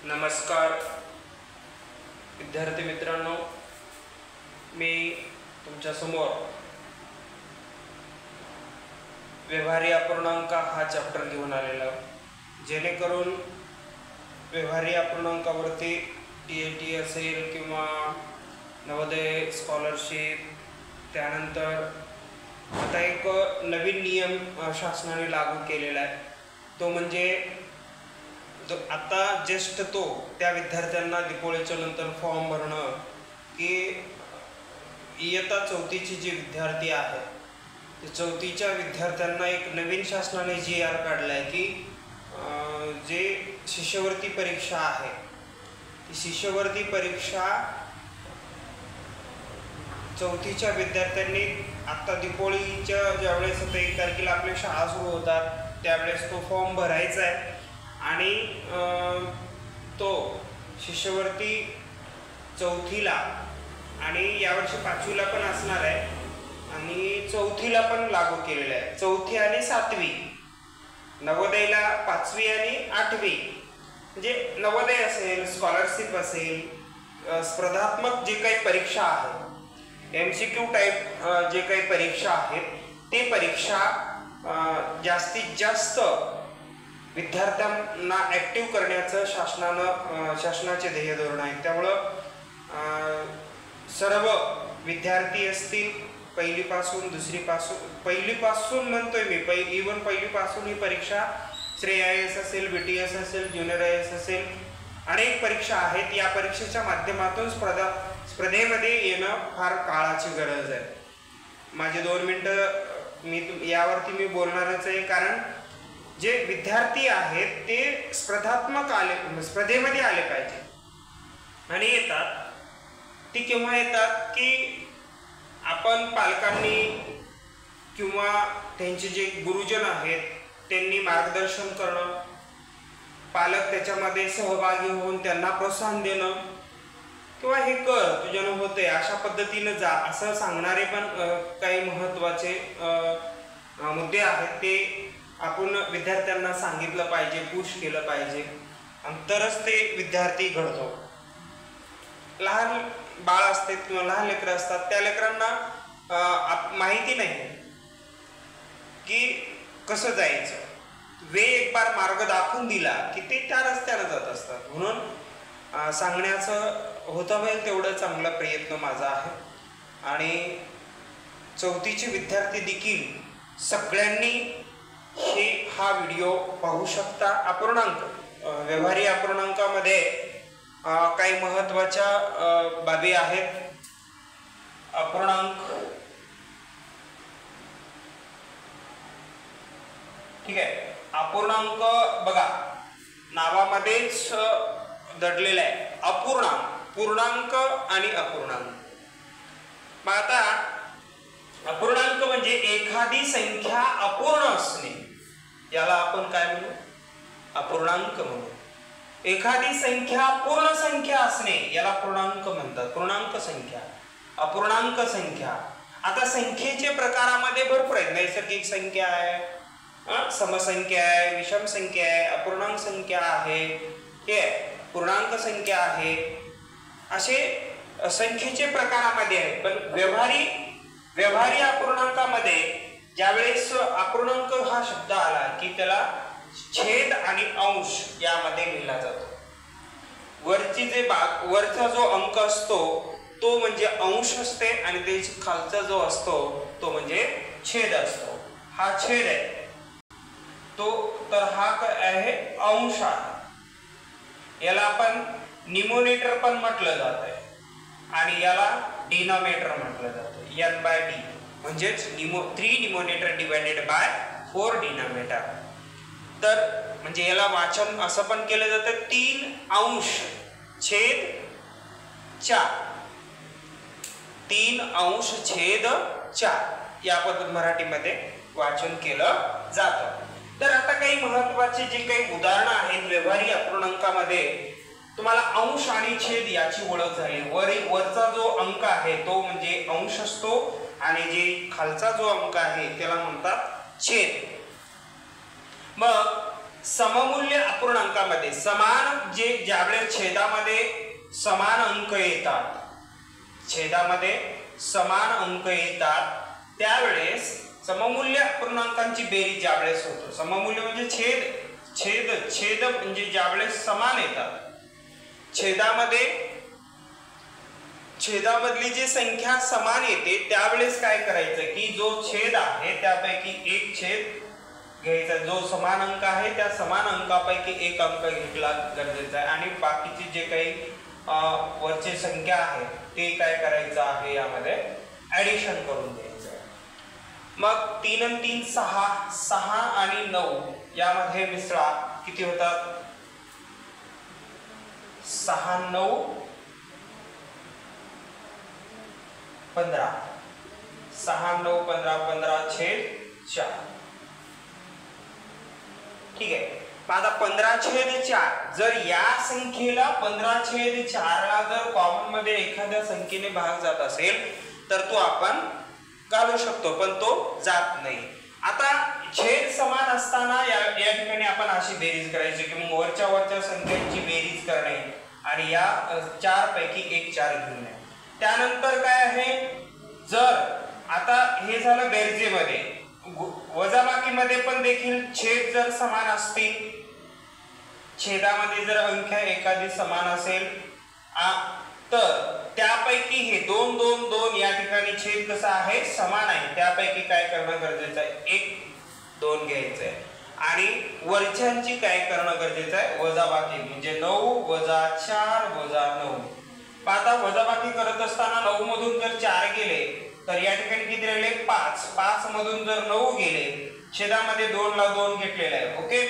नमस्कार विद्यार्थी मित्रांनो, मी तुमच्या समोर व्यवहारी अपूर्णांक हा चॅप्टर घेऊन आलेला, जेणेकरून व्यवहारी अपूर्णांकावरती TAT असेल किंवा नवोदय स्कॉलरशिप, त्यानंतर आता एक नवीन नियम शासनाने लागू केलेला आहे, तो म्हणजे आता जस्ट त्या विद्यार्थ्यांना दिपोळीच्या नंतर फॉर्म भरणं की इयत्ता चौथीचे जे विद्यार्थी आहेत ते चौथीच्या विद्यार्थ्यांना एक नवीन शासनाने GR काढला आहे की जे शिष्यवृत्ती परीक्षा आहे ती शिष्यवृत्ती परीक्षा चौथीच्या विद्यार्थ्यांनी आता दिपोळीच्या ज्यावेळेस 1 तारखेला आपल्या शाळा सुरू होतात त्यावेळेस तो फॉर्म भरायचा आहे आणि तो शिष्यवृत्ती चौथीला आणि यावर्षी 5वीला पण असणार आहे आणि चौथीला पण लागू केलेला आहे. चौथी आणि 7वी, नवोदयला 5वी आणि 8वी, म्हणजे नवोदय असेल, स्कॉलरशिप असेल, स्पर्धात्मक जे काही परीक्षा आहेत, MCQ टाईप जे काही परीक्षा आहेत ते परीक्षा जास्तीत जास्त विद्यार्थ्यांना ॲक्टिव्ह करण्याचं शासनाचे ध्येय धोरण आहे. त्यामुळं सर्व विद्यार्थी असतील पहिलीपासून पहिलीपासून म्हणतोय मी, इव्हन पहिलीपासून ही परीक्षा श्रेय IAS असेल, BTS असेल, ज्युनियर IAS असेल, अनेक परीक्षा आहेत. या परीक्षेच्या माध्यमातून स्पर्धेमध्ये येणं फार काळाची गरज आहे. माझे 2 मिनटं यावरती मी बोलणारच आहे, कारण जे विद्यार्थी आहेत ते स्पर्धेमध्ये आले पाहिजे आणि येतात ती केव्हा येतात की आपण पालकांनी किंवा त्यांचे जे गुरुजन आहेत त्यांनी मार्गदर्शन करणं, पालक त्याच्यामध्ये सहभागी होऊन त्यांना प्रोत्साहन देणं किंवा हे कर तुझ्यानं होते अशा पद्धतीनं जा असं सांगणारे पण काही महत्त्वाचे मुद्दे आहेत ते आपण विद्यार्थ्यांना सांगितलं पाहिजे, पुश केलं पाहिजे आणि तरच ते विद्यार्थी घडतो. लहान बाळ असते किंवा लहान लेकरं असतात, त्या लेकरांना माहिती नाही की कसं जायचं. एक बार मार्ग दाखवून दिला की ते त्या रस्त्यानं जात असतात. म्हणून सांगण्याचं होतं होईल तेवढं चांगला प्रयत्न माझा आहे. आणि चौथीचे विद्यार्थी देखील सगळ्यांनी हा व्हिडिओ पाहू शकता. व्यवहारी अपूर्णांकामध्ये काही महत्त्वाच्या बाबी आहेत. अपूर्णांक, ठीक आहे, अपूर्णांक बघा नावामध्येच दडलेला आहे. अपूर्णांक, पूर्णांक आणि अपूर्णांक. मग आता अपूर्णांक म्हणजे एखादी संख्या अपूर्ण असणे, याला आपण काय म्हणू? अपूर्णांक म्हणू. एखादी संख्या पूर्ण संख्या असणे याला पूर्णांक म्हणतात. पूर्णांक संख्या, अपूर्णांक संख्या. आता संख्येचे प्रकारामध्ये भरपूर आहेत. नैसर्गिक संख्या आहे, समसंख्या आहे, विषम संख्या आहे, अपूर्णांक संख्या आहे, हे पूर्णांक संख्या आहे, असे संख्येचे प्रकारामध्ये आहेत. पण व्यवहारी अपूर्णांकामध्ये ज्यावेळेस अपूर्णांक हा शब्द आला की त्याला छेद आणि अंश यामध्ये लिहिला जातो. वरचा जो अंक असतो तो म्हणजे अंश असते आणि त्याच्या खालचा जो असतो तो म्हणजे छेद असतो. हा छेद आहे तो, तर हा काय आहे? अंश आहे. याला आपण निमोनेटर पण म्हटलं जात आहे आणि याला डिनॉमिनेटर म्हटलं जातं. N/D म्हणजेच 3 निमोनेटर डिवायडेड बाय 4 डिनॉमिनेटर. तर म्हणजे याला वाचन असं पण केलं जातं 3 अंश छेद 4, 3 अंश छेद 4 या पद्धत मराठीमध्ये वाचन केलं जातं. तर आता काही महत्त्वाचे जे काही उदाहरणं आहेत व्यवहारी अपूर्णांकामध्ये, तुम्हाला अंश आणि छेद याची ओळख झाली. वरचा जो अंक आहे तो म्हणजे अंश असतो आणि जे खालचा जो अंक आहे त्याला म्हणतात छेद. मग सममूल्य अपूर्णांकामध्ये समान ज्यावेळेस छेदामध्ये समान अंक येतात, छेदामध्ये समान अंक येतात त्यावेळेस सममूल्य अपूर्णांकांची बेरीज ज्यावेळेस होतो, सममूल्य म्हणजे छेद म्हणजे ज्यावेळेस समान येतात, छेदामधली जी संख्या समान येते त्यावेळेस काय करायचं की जो छेद आहे त्यापैकी एक छेद घ्यायचा, जो समान अंक आहे त्या समान अंकापैकी एक अंक घेतला गरजेचा आहे आणि बाकीची जे काही वरची संख्या आहे ते काय करायचं आहे यामध्ये ऍडिशन करून द्यायचं आहे। मग 3 आणि 3 6, 6 आणि 9 यामध्ये मिसळा, किती होतात 6 9 15, 6 9 15 15/4, ठीक आहे। आता 15/4 जर या संख्येला 15/4 ला जर कॉमन मध्ये एखाद्या संख्येने भाग जात असेल तर तो आपण घालू शकतो, पण तो जात नाही। आता छेद समान असताना या ठिकाणी आपण अशी बेरीज करायची की मग वरच्या संख्यांची बेरीज करणे आणि या 4 पैकी एक 4 घेऊन येणे। त्यानंतर काय आहे, जर आता हे झालं बेरजेमध्ये, वजाबाकीमध्ये पण देखील छेद जर समान असतील, छेदामध्ये जर अंक एखादी समान असेल तर त्यापैकी हे 2 2 2 या ठिकाणी छेद कसा आहे समान आहे, त्यापैकी काय करणं गरजेचं आहे 1 2 घ्यायचं आहे आणि वरच्यांची काय करणं गरजेचं आहे वजाबाकी, म्हणजे 9 - 4 - 9। आता वजाबाकी करत असताना 9 मधून जर 4 गेले तर या ठिकाणी किती राहिले 5, 5 मधून जर 9 गेले, छेदामध्ये 2 ला 2 घेतलेला आहे, ओके।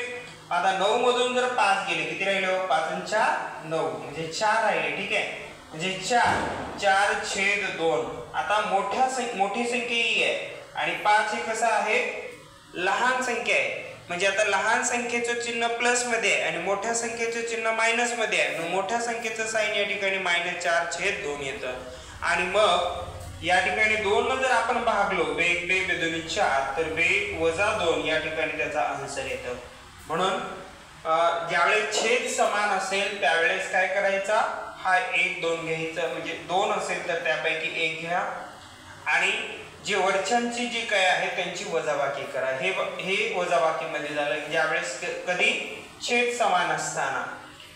आता 9 मधून जर 5 गेले किती राहिले 5 आणि 4 9 म्हणजे 4 राहिले, ठीक आहे, म्हणजे 4/2। आता मोठी संख्या ही आहे आणि 5 हे कसं आहे लहान संख्या आहे, म्हणजे आता लहान संख्येचं चिन्ह प्लस मध्ये आहे आणि मोठ्या संख्येचं चिन्ह मायनस मध्ये आहे, मग मोठ्या संख्येचं साइन या ठिकाणी -4/2 येतं आणि मग या ठिकाणी 2 जर आपण भागलो 2 2 4 तर 2 या ठिकाणी त्याचा आन्सर येतं। म्हणून ज्यावेळेस छेद समान असेल त्यावेळेस काय करायचा हा 1 2 घ्यायचा, म्हणजे 2 असेल तर त्यापैकी 1 घ्या आणि जे वरच्यांची जी काय आहे त्यांची वजाबाकी करा। हे वजाबाकी मध्ये झालं ज्यावेळेस कधी छेद समान असताना,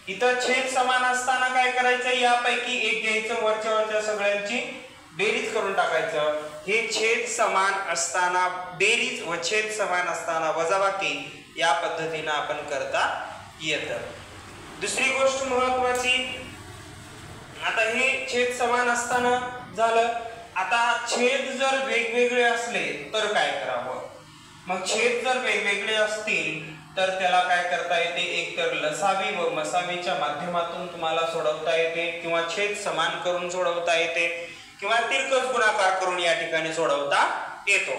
इथं छेद समान असताना काय करायचं यापैकी 1 घ्यायचं, वरच्या सगळ्यांची बेरीज करून टाकायचं। हे छेद समान असताना बेरीज व छेद समान असताना वजाबाकी या पद्धतीने आपण करता येतं। दुसरी गोष्ट महत्वाची, आता हे छेद समान असताना झालं, आता छेद जर वेगवेगळे असले तर काय करावं, मग छेद जर वेगवेगळे असतील तर त्याला काय करता येते, एक तर लसावी व मसावीच्या माध्यमातून तुम्हाला सोडवता येते किंवा छेद समान करून सोडवता येते किंवा तिरकस गुणाकार करून या ठिकाणी सोडवता येतो।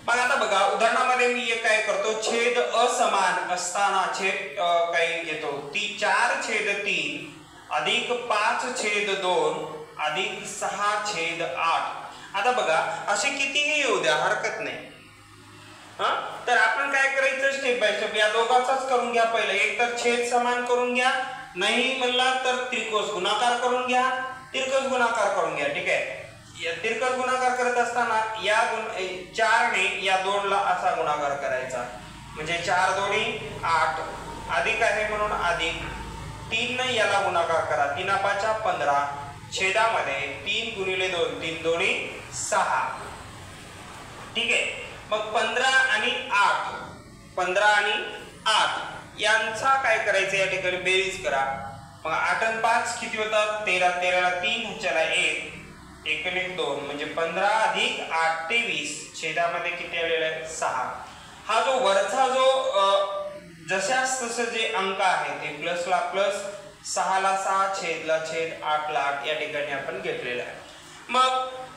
मग आता बघा उदाहरणामध्ये मी काय करतो, छेद असमान असताना छेद काही घेतो 4/3 अधिक 5/2 अधिक 6/8। आता बघा असे कितीही येऊ द्या हरकत नाही, तर आपण काय करायचं स्टेप बाय स्टेप या दोघांचाच करून घ्या। पहिले एक तर छेद समान करून घ्या, नाही म्हणला तर त्रिकोस गुणाकार करून घ्या, तिरकस गुणाकार करून घ्या, ठीक आहे। तिरकस गुणाकार करत असताना या 4 ने या 2 ला असा गुणाकार करायचा, म्हणजे 4 2 8 अधिक आहे म्हणून अधिक 3 ने याला गुणाकार करा, 3 5 15 छेदामध्ये 3 × 2 3 2 6, ठीक आहे। मग 15 आणि 8 यांचा काय करायचं या ठिकाणी बेरीज करा, मग 8 आणि 5 किती होतात 13, 13 ला 3 ह्याला 1 1 आणि 2 म्हणजे 15 अधिक 8 23 छेदामध्ये किती आलेला आहे 6। हा जो वरचा जो जशास तसं जे अंक आहे ते प्लसला प्लस 6 ला 6 छेदला छेद 8 ला 8 या ठिकाणी आपण घेतलेला आहे। मग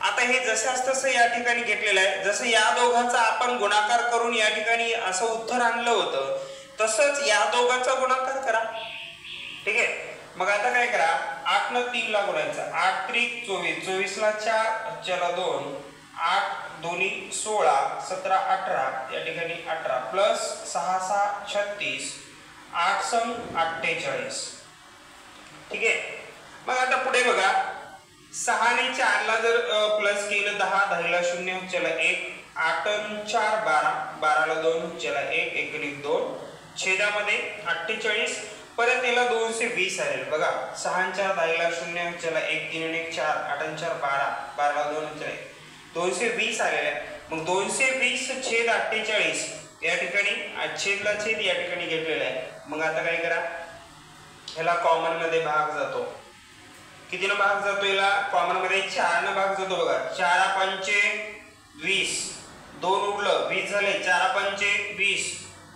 आता हे जशास तसं या ठिकाणी घेतलेलं आहे, जसं या दोघांचा आपण गुणाकार करून या ठिकाणी असं उत्तर आणलं होतं तसंच या दोघांचा गुणाकार करा, ठीक आहे। मग आता काय करा 8 न 3 ला गुणायचा, 8 त्रिक 24 24 ला 4 चला 2 8 2 16 17 18 या ठिकाणी 18 प्लस 6 6 36 8 संग 48. ठीक आहे. मग आता पुढे बघा 6 ने 4 ला जर प्लस केलं 10, 10 ला 0 चला 1, 8 आणि 4 12, 12 ला 2 चला 1, 1 आणि 2 छेदामध्ये 48. परत याला 220 आले बघा 6 आणि 4 10 ला 0 चला 1, 3 आणि 1 4, 8 आणि 4 12, 12 ला 2 चला 1, 220 आलेले आहे. मग 220 छेद 48 या ठिकाणी छेदला छेद या ठिकाणी घेतलेला आहे. मग आता काय करा, ह्याला कॉमन मध्ये भाग जातो. कितीनं भाग जातो याला कॉमन मध्ये? 4 न भाग जातो बघा. 4 पंचे 20, 2 उरलं 20 झाले. 4 पंचे 20,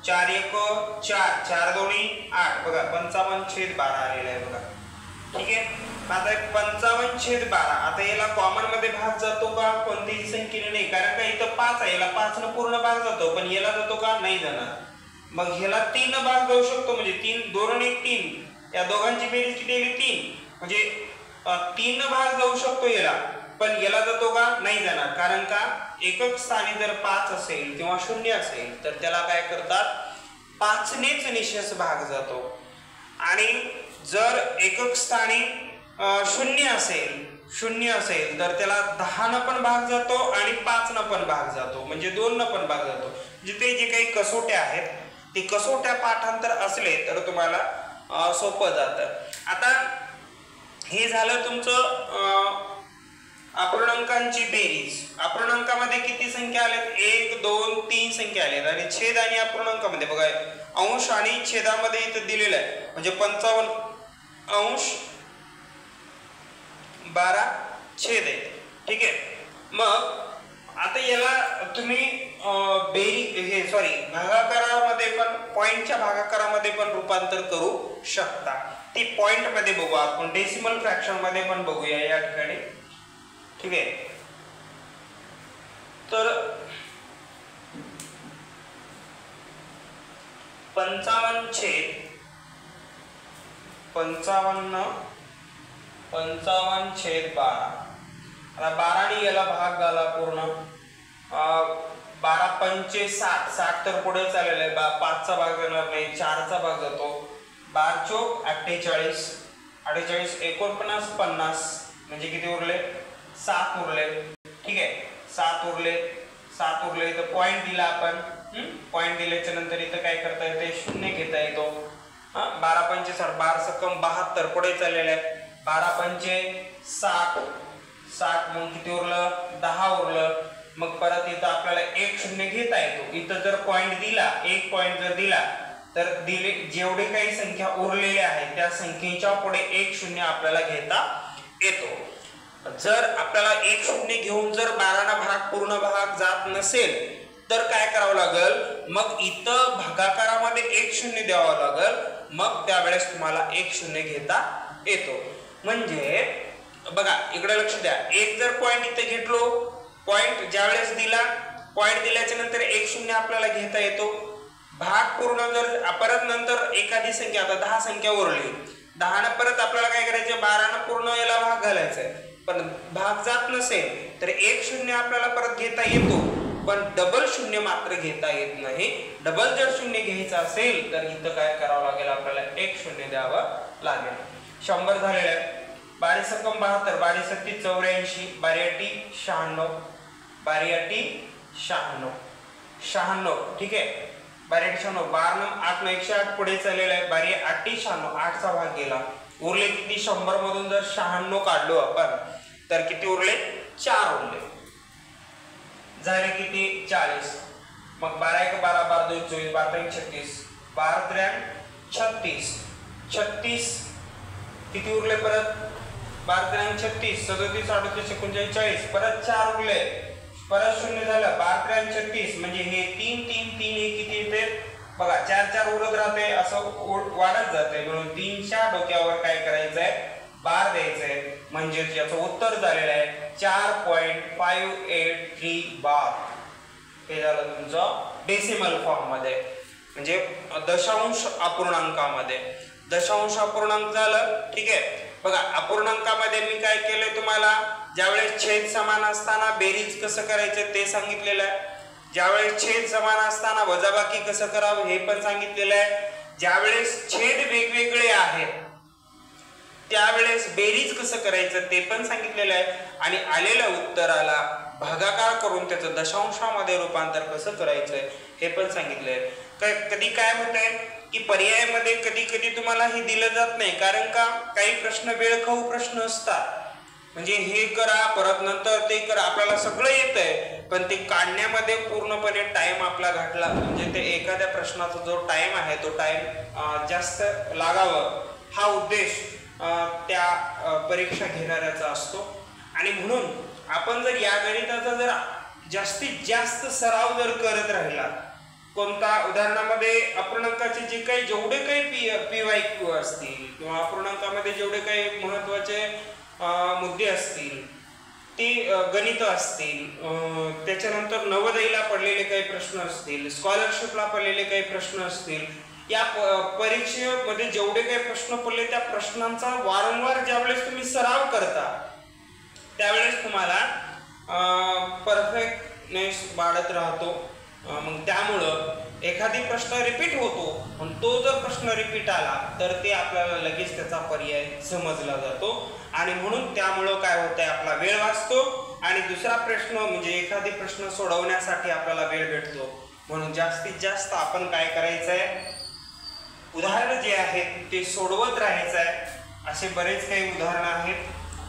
4 1 4, 4 2 8 बघा 55/12 आलेला आहे बघा. ठीक आहे. आता 55/12 आता याला कॉमन मध्ये भाग जातो का? कोणतीही संख्येने नाही, कारण का इथं 5 आहे, याला 5 न पूर्ण भाग जातो, पण याला जातो का? नाही जाणार. मग ह्याला 3 न भाग जाऊ शकतो, म्हणजे 3 2 आणि 1 3, या दोघांची बेरीज किती आली? 3, म्हणजे 3 न भाग जाऊ शकतो याला, पण याला जातो का? नाही जाणार. कारण का एकक स्थानी जर 5 असेल किंवा 0 असेल तर त्याला काय करतात? 5 नेच निशेष भाग जातो. आणि जर एकक स्थानी 0 असेल तर त्याला 10 न पण भाग जातो आणि 5 न पण भाग जातो, म्हणजे 2 न पण भाग जातो. जिथे जे काही कसोट्या आहेत ते कसोट्या पाठांतर असले तर तुम्हाला सोपं जातं. आता हे झालं तुमचं अपूर्णांकांची बेरीज. अपूर्णांकामध्ये किती संख्या आल्यात? 1 2 3 संख्या आल्यात. आणि छेद आणि अपूर्णांकामध्ये बघा अंश आणि छेदामध्ये इथं दिलेलं आहे, म्हणजे 55 अंश 12 छेद आहे. ठीक आहे. मग आता याला तुम्ही भागाकारामध्ये पण, पॉइंटच्या भागाकारामध्ये पण रूपांतर करू शकता. ती पॉइंट मध्ये बघू आपण, डेसिमल फ्रॅक्शन मध्ये पण बघूया या ठिकाणी. ठीक आहे. तर 55 छेद 12. आता 12 ने याला भाग झाला पूर्ण. 12 पंचे 60, 60 तर पुढे चाललेलं आहे, 5 चा भाग जाणार नाही, 4 चा भाग जातो. 12 चोक 48, 48 49 50, म्हणजे किती उरले? 7 उरले. ठीक आहे. 7 उरले तर पॉइंट दिला आपण. पॉइंट दिल्याच्या नंतर इथं काय करता येते? 0 घेता येतो. 12 पंचे 60, 12 सकम 72 पुढे चाललेलं आहे. 12 पंचे 60, मग किती उरलं? 10 उरलं. मग परत इथं आपल्याला 1 0 घेता येतो. इथं जर पॉइंट दिला, 1 पॉइंट जर दिला तर दिले जेवढे काही संख्या उरलेल्या आहेत त्या संख्येच्या पुढे 1 0 आपल्याला घेता येतो. जर आपल्याला 1 0 घेऊन जर 12 ना भाग पूर्ण भाग जात नसेल तर काय करावं लागेल? मग इथं भागाकारामध्ये 1 0 द्यावं लागेल. मग त्यावेळेस तुम्हाला 1 0 घेता येतो. म्हणजे बघा इकडे लक्ष द्या, एक जर पॉइंट इथे घेतलो, पॉइंट ज्यावेळेस दिला, पॉइंट दिल्याच्या नंतर 1 0 आपल्याला घेता येतो. भाग पूर्ण जर परत नंतर एखादी संख्या, आता 10 संख्या उरली, 10 ने परत आपल्याला काय करायचं? 12 ने पूर्ण याला भाग घालायचा आहे. पण भाग जात नसेल तर 1 0 आपल्याला परत घेता येतो, पण डबल 0 मात्र घेता येत नाही. डबल जर 0 घ्यायचं असेल तर इथं काय करावं लागेल? आपल्याला 1 0 द्यावं लागेल. 100 झालेलं आहे. 12 सकम 72, 12 सत्ती 84, 12 96, 96. ठीक आहे. 12 96, 12 8 108 पुढे चाललेलं आहे. 12 8 96, 8 चा भाग गेला. उरले किती? 100 मधून जर 96 काढलो आपण तर किती उरले? 4 उरले. झाले किती? 40. मग 12 1 12, 12 2 24, 12 36, 12 36, 36 किती उरले? परत 12 36, 37 38 39 40, परत 4 उरले, परत 0 झालं. 12 36 म्हणजे हे 3 3 3 हे किती येते बघा? 4 4 उरत राहते, असं वाढत जाते. म्हणून 3च्या डोक्यावर काय करायचंय? बार द्यायचंय. म्हणजे याचं उत्तर झालेलं आहे 4.583 बार. हे झालं तुमचं डेसिमल फॉर्म मध्ये, म्हणजे दशांश अपूर्णांकामध्ये. दशांश अपूर्णांक झालं. ठीक आहे. बघा अपूर्णांकामध्ये मी काय केलंय तुम्हाला, ज्यावेळेस छेद समान असताना बेरीज कसं करायचं ते सांगितलेलं आहे. ज्यावेळेस छेद समान असताना वजाबाकी कसं करावं हे पण सांगितलेलं आहे. ज्यावेळेस छेद वेगवेगळे आहेत त्यावेळेस बेरीज कसं करायचं ते पण सांगितलेलं आहे आणि आलेल्या उत्तराला भागाकार करून त्याचं दशांशामध्ये रूपांतर कसं करायचंय हे पण सांगितलंय। कधी काय होतंय की पर्यायामध्ये कधी कधी तुम्हाला हे दिलं जात नाही, कारण का काही प्रश्न वेळखाऊ प्रश्न असतात, म्हणजे हे करा परत नंतर ते करा, आपल्याला सगळं येतंय पण ते काढण्यामध्ये पूर्णपणे टाइम आपला घातला, म्हणजे ते एखाद्या प्रश्नाचा जो टाइम आहे तो टाइम जास्त लागावं हा उद्देश त्या परीक्षा घेणाऱ्याचा असतो। आणि म्हणून आपण जर या गणिताचा जर जास्तीत जास्त सराव जर करत राहिला, कोणता उदाहरणामध्ये अपूर्णांकाचे जे काही जेवढे काही PYQ असतील किंवा अपूर्णांकामध्ये जेवढे काही महत्वाचे मुद्दे असतील ते गणित असतील, त्याच्यानंतर नवोदयला पडलेले काही प्रश्न असतील, स्कॉलरशिपला पडलेले काही प्रश्न असतील, या परीक्षेमध्ये जेवढे काही प्रश्न पडले त्या प्रश्नांचा वारंवार ज्यावेळेस तुम्ही सराव करता त्यावेळेस तुम्हाला परफेक्टनेस वाढत राहतो। मग त्यामुळं एखादी प्रश्न रिपीट होतो पण तो जर प्रश्न रिपीट आला तर ते आपल्याला लगेच त्याचा पर्याय समजला जातो आणि म्हणून त्यामुळं काय होतंय आपला वेळ वाचतो आणि दुसरा प्रश्न म्हणजे एखादी प्रश्न सोडवण्यासाठी आपल्याला वेळ भेटतो। म्हणून जास्तीत जास्त आपण काय करायचंय, उदाहरण जे आहेत ते सोडवत राहायचं आहे। असे बरेच काही उदाहरण आहेत,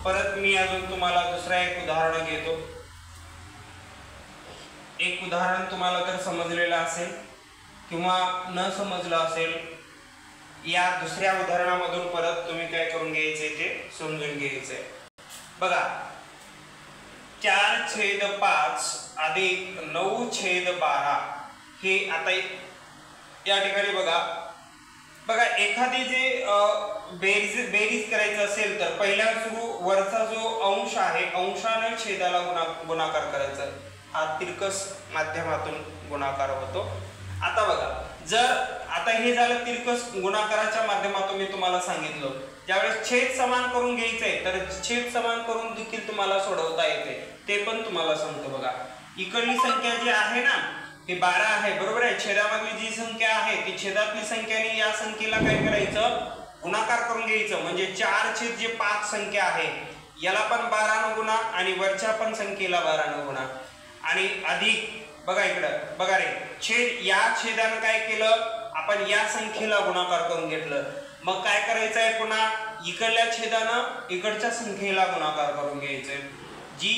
परत मी अजून तुम्हाला दुसरा एक उदाहरण घेतो। एक उदाहरण तुम्हाला तर समजलेलं असेल किंवा न समजलं असेल, या दुसऱ्या उदाहरणामधून परत तुम्ही काय करून घ्यायचे ते समजून घ्यायचंय। बघा 4/5 अधिक 9/12 हे आता या ठिकाणी बघा एखादी जे बेरीज करायचं असेल तर पहिला सुरू वरचा जो अंश आहे अंशाने छेदाला गुणाकार करायचा, हा तिरकस माध्यमातून गुणाकार होतो। आता बघा जर आता हे झालं तिरकस गुणाकाराच्या माध्यमातून मी तुम्हाला सांगितलं, ज्यावेळेस छेद समान करून घ्यायचंय तर छेद समान करून देखील तुम्हाला सोडवता येते, ते पण तुम्हाला सांगतो। बघा इकडली संख्या जी आहे ना हे 12 आहे, बरोबर आहे, छेदामधली जी संख्या आहे ती छेदातली संख्याने या संख्येला काय करायचं गुणाकार करून घ्यायचं, म्हणजे 4/5 संख्या आहे याला पण 12 ने गुणा आणि वरच्या पण संख्येला 12 ने गुणा आणि अधिक बघा इकडं बघा रे छेद, या छेदानं काय केलं आपण या संख्येला गुणाकार करून घेतलं, मग काय करायचं आहे पुन्हा इकडल्या छेदानं इकडच्या संख्येला गुणाकार करून घ्यायचंय। जी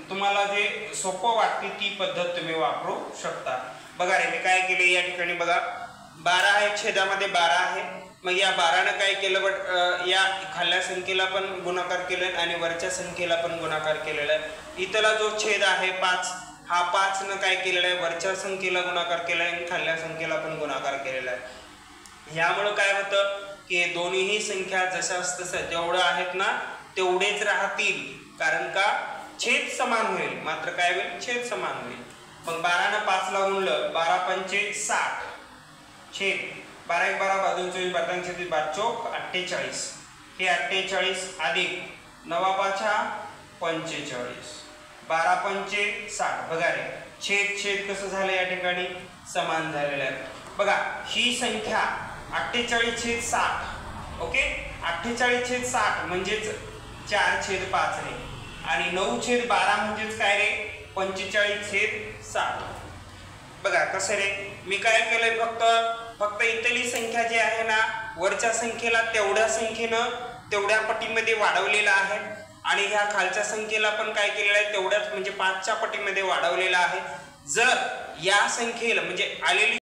तुम्हाला जे सोपं वाटते ती पद्धत तुम्ही वापरू शकता। बघा रे मी काय केले या ठिकाणी बघा 12 आहे, छेदामध्ये 12 आहे, मग या 12 ने काय केलं या खाल्ल्या संख्येला पण गुणाकार केलं आणि वरच्या संख्येला पण गुणाकार केलेला आहे। इथला जो छेद आहे 5 हा 5 ने काय केलेला आहे वरच्या संख्येला गुणाकार केला आहे आणि खाल्ल्या संख्येला पण गुणाकार केलेला आहे। यामुळे काय होतं की दोन्हीही संख्या जशास तसं जेवढं आहेत ना तेवढेच राहतील, कारण का छेद समान होईल, मात्र काय होईल छेद समान होईल। मग 12 ने 5 ला गुणलं 12×5 = 60 छेद 12 × 12 = 24 12 चौक 48 हे 48 अधिक 9×5 = 45 12×5 = 60 बघा रे छेद कसं झालं या ठिकाणी समान झालेलं आहे। बघा ही संख्या 48/60 ओके 48/60 म्हणजेच 4/5 रे आणि 9/12 म्हणजेच काय रे 45/60। बघा कसं रे मी काय केलंय फक्त इथली संख्या जी आहे ना वरच्या संख्येला तेवढ्या संख्येनं तेवढ्या पटीमध्ये वाढवलेला आहे आणि ह्या खालच्या संख्येला पण काय केलेलं आहे तेवढ्याच म्हणजे 5च्या पटीमध्ये वाढवलेला आहे। जर या संख्येला म्हणजे आलेली